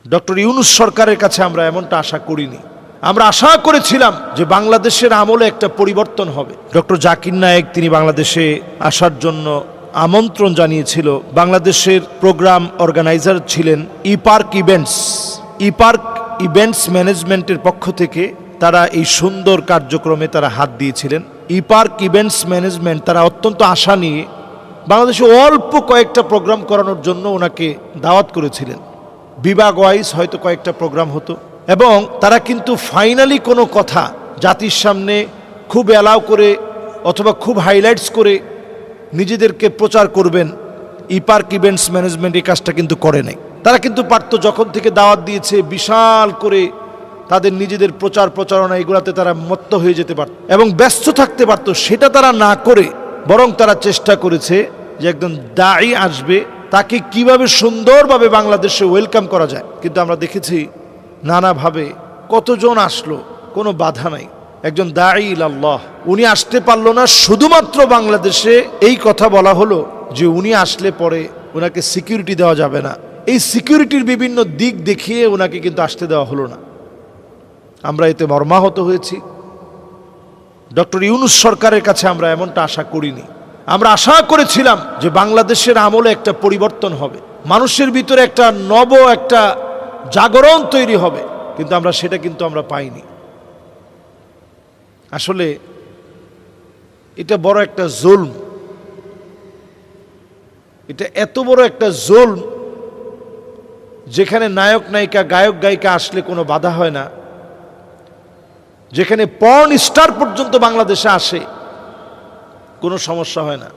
Doctor Yunus সরকারের কাছে আমরা এমনটা আশা করিনি। আমরা আশা করেছিলাম যে বাংলাদেশের আমলে একটা পরিবর্তন হবে। ডক্টর জাকির নায়েক তিনি বাংলাদেশে আসার জন্য আমন্ত্রণ জানিয়েছিল। বাংলাদেশের প্রোগ্রাম অর্গানাইজার ছিলেন ইপার্ক ইভেন্টস ম্যানেজমেন্টের পক্ষ থেকে তারা এই সুন্দর কার্যক্রমে তারা হাত দিয়েছিলেন। ইপার্ক ইভেন্টস ম্যানেজমেন্ট তারা অত্যন্ত আশা নিয়ে বাংলাদেশে অল্প কয়েকটা প্রোগ্রাম করানোর জন্য ওনাকে দাওয়াত করেছিলেন। বিভাগ ওয়াইজ হয়তো কয়েকটা প্রোগ্রাম হতো, এবং তারা কিন্তু ফাইনালি কোনো কথা জাতির সামনে খুব অ্যালাউ করে অথবা খুব হাইলাইটস করে নিজেদেরকে প্রচার করবেন, ইপার্ক ইভেন্টস ম্যানেজমেন্ট এই কাজটা কিন্তু করে নাই। তারা কিন্তু পারতো, যখন থেকে দাওয়াত দিয়েছে বিশাল করে তাদের নিজেদের প্রচারণা এগুলাতে তারা মত্ত হয়ে যেতে পারত এবং ব্যস্ত থাকতে পারত। সেটা তারা না করে বরং তারা চেষ্টা করেছে যে একজন দায়ী আসবে, তাকে কিভাবে সুন্দরভাবে বাংলাদেশে ওয়েলকাম করা যায়। কিন্তু আমরা দেখেছি নানাভাবে কতজন আসলো, কোনো বাধা নাই। একজন দায়ী ইলাল্লাহ উনি আসতে পারলো না, শুধুমাত্র বাংলাদেশে এই কথা বলা হলো যে উনি আসলে পরে ওনাকে সিকিউরিটি দেওয়া যাবে না। এই সিকিউরিটির বিভিন্ন দিক দেখিয়ে ওনাকে কিন্তু আসতে দেওয়া হলো না। আমরা এতে মর্মাহত হয়েছি। ডক্টর ইউনূস সরকারের কাছে আমরা এমনটা আশা করিনি। আমরা আশা করেছিলাম যে বাংলাদেশের আমলে একটা পরিবর্তন হবে, মানুষের ভিতরে একটা একটা জাগরণ তৈরি হবে, কিন্তু সেটা আমরা পাইনি। আসলে এটা বড় একটা জুলম, এটা এত বড় একটা জুলম যেখানে নায়ক নায়িকা গায়ক গায়িকা আসলে কোনো বাধা হয় না, যেখানে পর্ন স্টার পর্যন্ত বাংলাদেশে আসে কোনো সমস্যা হয় না,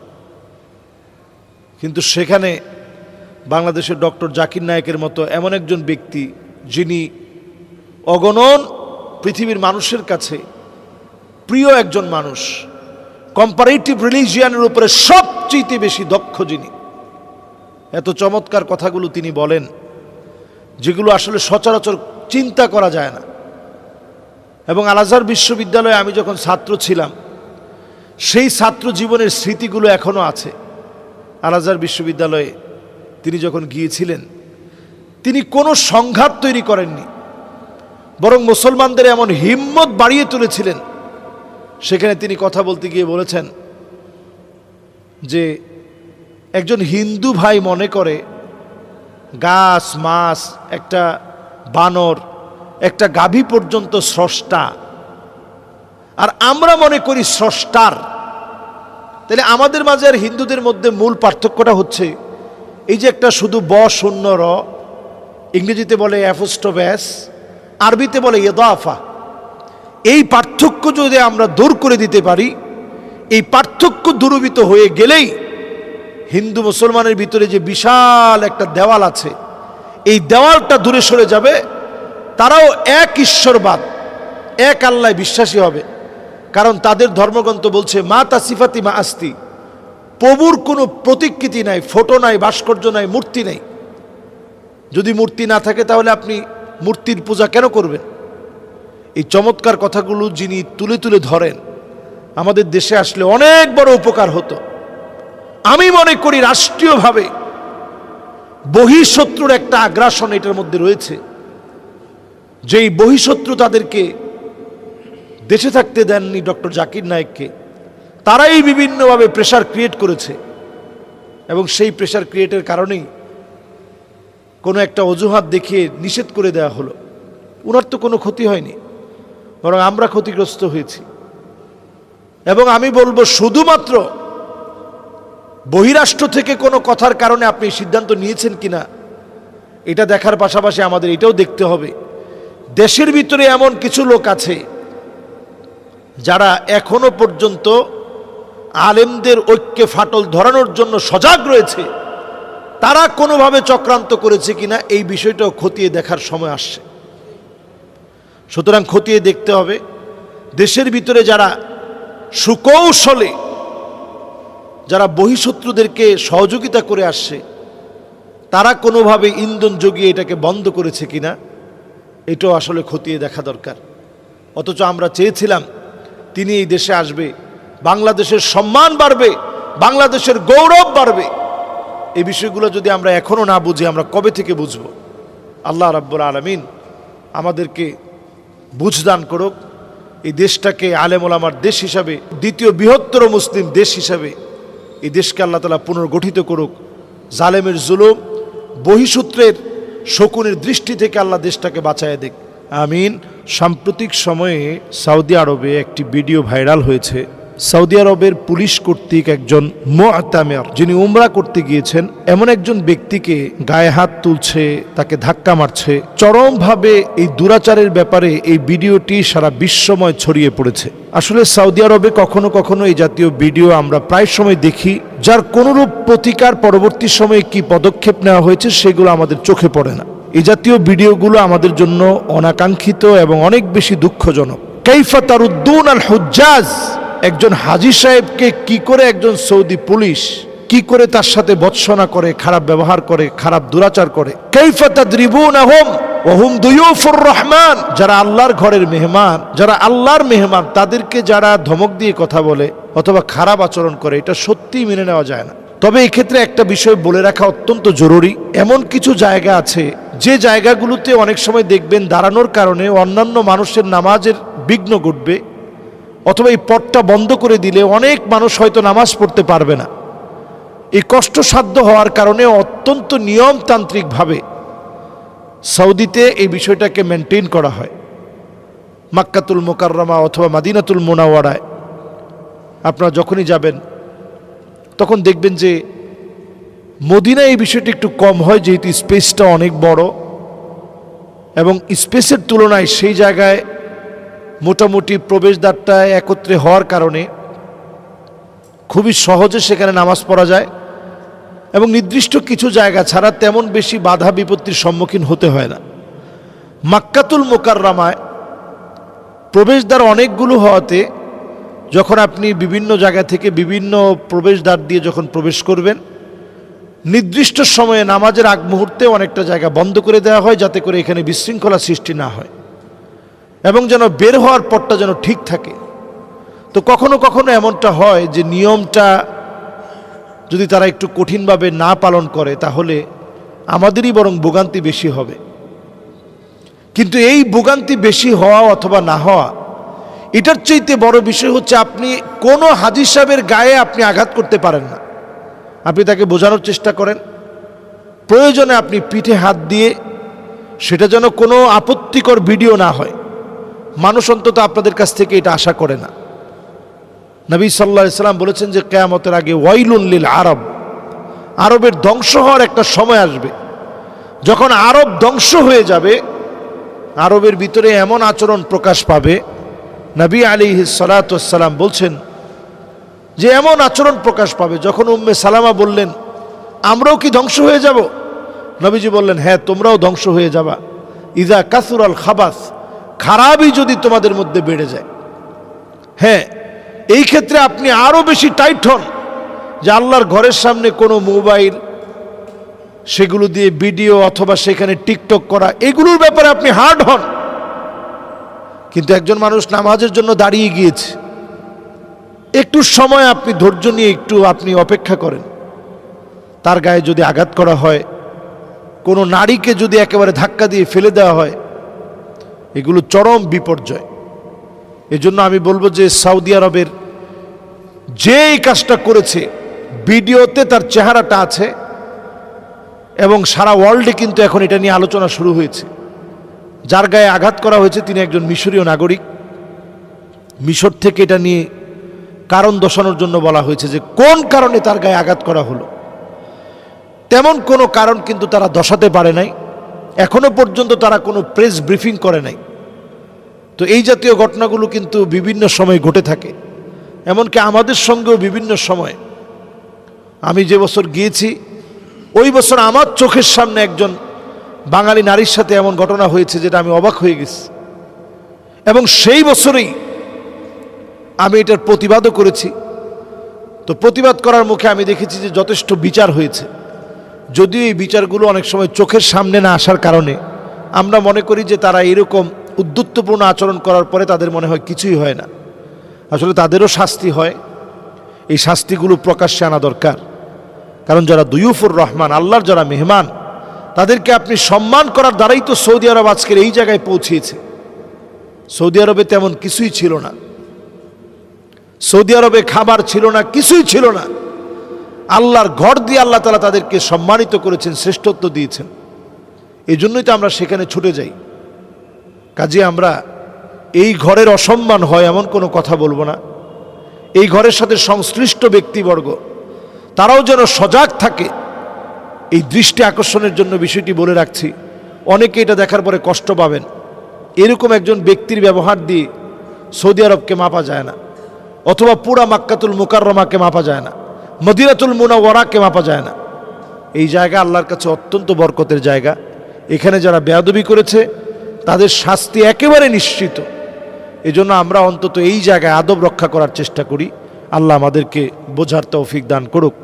কিন্তু সেখানে বাংলাদেশের ডক্টর জাকির নায়েকের মতো এমন একজন ব্যক্তি যিনি অগণন পৃথিবীর মানুষের কাছে প্রিয় একজন মানুষ, কম্পারেটিভ রিলিজিয়ানের উপরে সবচেয়ে বেশি দক্ষ যিনি, এত চমৎকার কথাগুলো তিনি বলেন যেগুলো আসলে সচরাচর চিন্তা করা যায় না। এবং আল আজহার বিশ্ববিদ্যালয়ে আমি যখন ছাত্র ছিলাম সেই ছাত্র জীবনের স্মৃতিগুলো এখনও আছে। আল আজহার বিশ্ববিদ্যালয়ে তিনি যখন গিয়েছিলেন তিনি কোনো সংঘাত তৈরি করেননি, বরং মুসলমানদের এমন হিম্মত বাড়িয়ে তুলেছিলেন। সেখানে তিনি কথা বলতে গিয়ে বলেছেন যে একজন হিন্দু ভাই মনে করে গাছ মাছ একটা বানর একটা গাভী পর্যন্ত স্রষ্টা, আর আমরা মনে করি স্রষ্টার। তাহলে আমাদের মাঝে আর হিন্দুদের মধ্যে মূল পার্থক্যটা হচ্ছে এই যে একটা শুধু ব শূন্য র, ইংরেজিতে বলে অ্যাপোস্ট্রোফ, আরবিতে বলে ইদাফা। এই পার্থক্য যদি আমরা দূর করে দিতে পারি, এই পার্থক্য দূরীভূত হয়ে গেলেই হিন্দু মুসলমানের ভিতরে যে বিশাল একটা দেওয়াল আছে এই দেওয়ালটা দূরে সরে যাবে। তারাও এক ঈশ্বরবাদ, এক আল্লাহ বিশ্বাসী হবে, কারণ তাদের ধর্মগ্রন্থ বলছে মা তাসিফাতি মা আস্তি, প্রভুর কোনো প্রতিকৃতি নাই, ফটো নাই, ভাস্কর্য নাই, মূর্তি নাই। যদি মূর্তি না থাকে তাহলে আপনি মূর্তির পূজা কেন করবেন? এই চমৎকার কথাগুলো যিনি তুলে তুলে ধরেন আমাদের দেশে আসলে অনেক বড় উপকার হতো। আমি মনে করি রাষ্ট্রীয়ভাবে বহিঃশত্রুর একটা আগ্রাসন এটার মধ্যে রয়েছে, যেই বহিঃশত্রু তাদেরকে দেশে থাকতে দেননি ডক্টর জাকির নায়েককে, তারাই বিভিন্নভাবে প্রেশার ক্রিয়েট করেছে, এবং সেই প্রেশার ক্রিয়েটের কারণেই কোনো একটা অজুহাত দেখিয়ে নিষেধ করে দেওয়া হলো। ওনার তো কোনো ক্ষতি হয়নি, বরং আমরা ক্ষতিগ্রস্ত হয়েছি। এবং আমি বলবো শুধুমাত্র বহিরাষ্ট্র থেকে কোনো কথার কারণে আপনি সিদ্ধান্ত নিয়েছেন কিনা এটা দেখার পাশাপাশি আমাদের এটাও দেখতে হবে দেশের ভিতরে এমন কিছু লোক আছে যারা এখনো পর্যন্ত আলেমদের ঐক্যে ফাটল ধরানোর জন্য সজাগ রয়েছে। তারা কোনোভাবে চক্রান্ত করেছে কিনা এই বিষয়টাও খতিয়ে দেখার সময় আসছে। সুতরাং খতিয়ে দেখতে হবে দেশের ভিতরে যারা সুকৌশলে যারা বহিঃশত্রুদেরকে সহযোগিতা করে আসছে তারা কোনোভাবে ইন্ধন জুগিয়ে এটাকে বন্ধ করেছে কিনা এটাও আসলে খতিয়ে দেখা দরকার। অথচ আমরা চেয়েছিলাম তিনি এই দেশে আসবে, বাংলাদেশের সম্মান বাড়বে, বাংলাদেশের গৌরব বাড়বে। এই বিষয়গুলো যদি আমরা এখনো না বুঝি আমরা কবে থেকে বুঝবো? আল্লাহ রাব্বুল আলামিন আমাদেরকে বুঝদান করুক, এই দেশটাকে আলেম ওলামার দেশ হিসাবে, দ্বিতীয় বৃহত্তর মুসলিম দেশ হিসাবে এই দেশকে আল্লাহ তাআলা পুনর্গঠিত করুক। জালেমের জুলুম, বহিঃসূত্রের শকুনের দৃষ্টি থেকে আল্লাহ দেশটাকে বাঁচায় দিক, আমিন। সাম্প্রতিক সময়ে সৌদি আরবে একটি ভিডিও ভাইরাল হয়েছে। সৌদি আরবের পুলিশ কর্তৃক একজন মুআতামির, যিনি উমরা করতে গিয়েছেন, এমন একজন ব্যক্তিকে গায়ে হাত তুলছে, তাকে ধাক্কা মারছে। চরমভাবে এই দুরাচারের ব্যাপারে এই ভিডিওটি সারা বিশ্বময় ছড়িয়ে পড়েছে। আসলে সৌদি আরবে কখনো কখনো এই জাতীয় ভিডিও আমরা প্রায় সময় দেখি, যার কোনরূপ প্রতিকার পরবর্তী সময়ে কি পদক্ষেপ নেওয়া হয়েছে সেগুলো আমাদের চোখে পড়ে না। এই জাতীয় ভিডিওগুলো আমাদের জন্য অনাকাঙ্ক্ষিত এবং অনেক বেশি দুঃখজনক। কাইফা তারুদ্দুন আল হুজ্জাজ, একজন হাজী সাহেবকে কি করে একজন সৌদি পুলিশ কি করে তার সাথে ভৎসনা করে, খারাপ ব্যবহার করে, খারাপ দুরাচার করে। কাইফা তাদরিবুনাহুম ওয়া হুম দুয়ুফুর রহমান, যারা আল্লাহর ঘরের মেহমান, যারা আল্লাহর মেহমান, তাদেরকে যারা ধমক দিয়ে কথা বলে অথবা খারাপ আচরণ করে, এটা সত্যিই মেনে নেওয়া যায় না। তবে এই ক্ষেত্রে একটা বিষয় বলে রাখা অত্যন্ত জরুরি। এমন কিছু জায়গা আছে যে জায়গাগুলোতে অনেক সময় দেখবেন দাঁড়ানোর কারণে অন্যান্য মানুষের নামাজের বিঘ্ন ঘটবে, অথবা এই পথটা বন্ধ করে দিলে অনেক মানুষ হয়তো নামাজ পড়তে পারবে না। এই কষ্টসাধ্য হওয়ার কারণে অত্যন্ত নিয়মতান্ত্রিকভাবে সৌদিতে এই বিষয়টাকে মেনটেন করা হয়। মাক্কাতুল মুকাররমা অথবা মাদিনাতুল মুনাওয়ারায় আপনারা যখনই যাবেন তখন দেখবেন যে মদিনায় এই বিষয়টি একটু কম হয়, যেহেতু স্পেসটা অনেক বড়, এবং স্পেসের তুলনায় সেই জায়গায় মোটামুটি প্রবেশদ্বারটা একত্রে হওয়ার কারণে খুবই সহজে সেখানে নামাজ পড়া যায় এবং নির্দিষ্ট কিছু জায়গা ছাড়া তেমন বেশি বাধা বিপত্তির সম্মুখীন হতে হয় না। মাক্কাতুল মুকাররমায় প্রবেশদ্বার অনেকগুলো হওয়াতে যখন আপনি বিভিন্ন জায়গা থেকে বিভিন্ন প্রবেশদ্বার দিয়ে যখন প্রবেশ করবেন, নির্দিষ্ট সময়ে নামাজের আগ মুহূর্তে অনেকটা জায়গা বন্ধ করে দেওয়া হয়, যাতে করে এখানে বিশৃঙ্খলা সৃষ্টি না হয় এবং যেন বের হওয়ার পথটা যেন ঠিক থাকে। তো কখনো কখনো এমনটা হয় যে নিয়মটা যদি তারা একটু কঠিনভাবে না পালন করে তাহলে আমাদেরই বরং ভোগান্তি বেশি হবে। কিন্তু এই ভোগান্তি বেশি হওয়া অথবা না হওয়া, এটার চাইতে বড় বিষয় হচ্ছে আপনি কোনো হাজী সাহেবের গায়ে আপনি আঘাত করতে পারেন না। আপনি তাকে বোঝানোর চেষ্টা করেন, প্রয়োজনে আপনি পিঠে হাত দিয়ে, সেটা যেন কোনো আপত্তিকর ভিডিও না হয়। মানুষ অন্তত আপনাদের কাছ থেকে এটা আশা করে না। নবী সাল্লাল্লাহু আলাইহি সাল্লাম বলেছেন যে কিয়ামতের আগে ওয়াইলুন লিল আরব, আরবের ধ্বংস হওয়ার একটা সময় আসবে। যখন আরব ধ্বংস হয়ে যাবে, আরবের ভিতরে এমন আচরণ প্রকাশ পাবে, নবী আলাইহিস সালাতু ওয়াস সালাম বলছেন যে এমন আচরণ প্রকাশ পাবে, যখন উম্মে সালামা বললেন আমরাও কি ধ্বংস হয়ে যাব, নবীজি বললেন হ্যাঁ, তোমরাও ধ্বংস হয়ে যাবা। ইযা কাসুরাল খাবাস, খারাপই যদি তোমাদের মধ্যে বেড়ে যায়। হ্যাঁ, এই ক্ষেত্রে আপনি আরো বেশি টাইট হন যে আল্লাহর ঘরের সামনে কোনো মোবাইল, সেগুলো দিয়ে ভিডিও অথবা সেখানে টিকটক করা, এগুলোর ব্যাপারে আপনি হার্ড হন। কিন্তু একজন মানুষ নামাজের জন্য দাঁড়িয়ে গিয়েছে, একটু সময় আপনি ধৈর্য নিয়ে একটু আপনি অপেক্ষা করেন। তার গায়ে যদি আঘাত করা হয়, কোনো নারীকে যদি একেবারে ধাক্কা দিয়ে ফেলে দেওয়া হয়, এগুলো চরম বিপর্যয়। এজন্য আমি বলবো যে সৌদি আরবের যে এই কাজটা করেছে, ভিডিওতে তার চেহারাটা আছে এবং সারা ওয়ার্ল্ডে কিন্তু এখন এটা নিয়ে আলোচনা শুরু হয়েছে। যার গায়ে আঘাত করা হয়েছে তিনি একজন মিশরীয় নাগরিক। মিশর থেকে এটা নিয়ে কারণ দর্শানোর জন্য বলা হয়েছে যে কোন কারণে তার গায়ে আঘাত করা হলো। তেমন কোনো কারণ কিন্তু তারা দর্শাতে পারে নাই, এখনো পর্যন্ত তারা কোনো প্রেস ব্রিফিং করে নাই। তো এই জাতীয় ঘটনাগুলো কিন্তু বিভিন্ন সময় ঘটে থাকে, এমনকি আমাদের সঙ্গেও বিভিন্ন সময়। আমি যে বছর গিয়েছি ওই বছর আমার চোখের সামনে একজন বাঙালি নারীর সাথে এমন ঘটনা হয়েছে যেটা আমি অবাক হয়ে গেছি, এবং সেই বছরেই আমি এটার প্রতিবাদও করেছি। তো প্রতিবাদ করার মুখে আমি দেখেছি যে যথেষ্ট বিচার হয়েছে, যদিও এই বিচারগুলো অনেক সময় চোখের সামনে না আসার কারণে আমরা মনে করি যে তারা এরকম উদ্ধত্তপূর্ণ আচরণ করার পরে তাদের মনে হয় কিছুই হয় না। আসলে তাদেরও শাস্তি হয়, এই শাস্তিগুলো প্রকাশ্যে আনা দরকার। কারণ যারা দুয়ুফুর রহমান, আল্লাহর যারা মেহমান, তাদেরকে আপনি সম্মান করার দ্বারাই তো সৌদি আরব আজকের এই জায়গায় পৌঁছিয়েছে। সৌদি আরবে তেমন কিছুই ছিল না, সৌদি আরবে খাবার ছিল না, কিছুই ছিল না। আল্লাহর ঘর দিয়ে আল্লাহ তাআলা তাদেরকে সম্মানিত করেছেন, শ্রেষ্ঠত্ব দিয়েছেন। এই জন্যই তো আমরা সেখানে ছুটে যাই। কাজে আমরা এই ঘরের অসম্মান হয় এমন কোনো কথা বলবো না। এই ঘরের সাথে সংশ্লিষ্ট ব্যক্তিবর্গ তারাও যেন সজাগ থাকে, এই দৃষ্টি আকর্ষণের জন্য বিষয়টি বলে রাখছি। অনেকে এটা দেখার পরে কষ্ট পাবেন। এরকম একজন ব্যক্তির ব্যবহার দিয়ে সৌদি আরবকে মাপা যায় না, অথবা পুরা মাক্কাতুল মুকাররমাকে মাপা যায় না, মদিনাতুল মুনাওয়ারাকে মাপা যায় না। এই জায়গা আল্লাহর কাছে অত্যন্ত বরকতের জায়গা। এখানে যারা বেয়াদবি করেছে তাদের শাস্তি একেবারে নিশ্চিত। এজন্য আমরা অন্তত এই জায়গায় আদব রক্ষা করার চেষ্টা করি। আল্লাহ আমাদেরকে বোঝার তৌফিক দান করুক।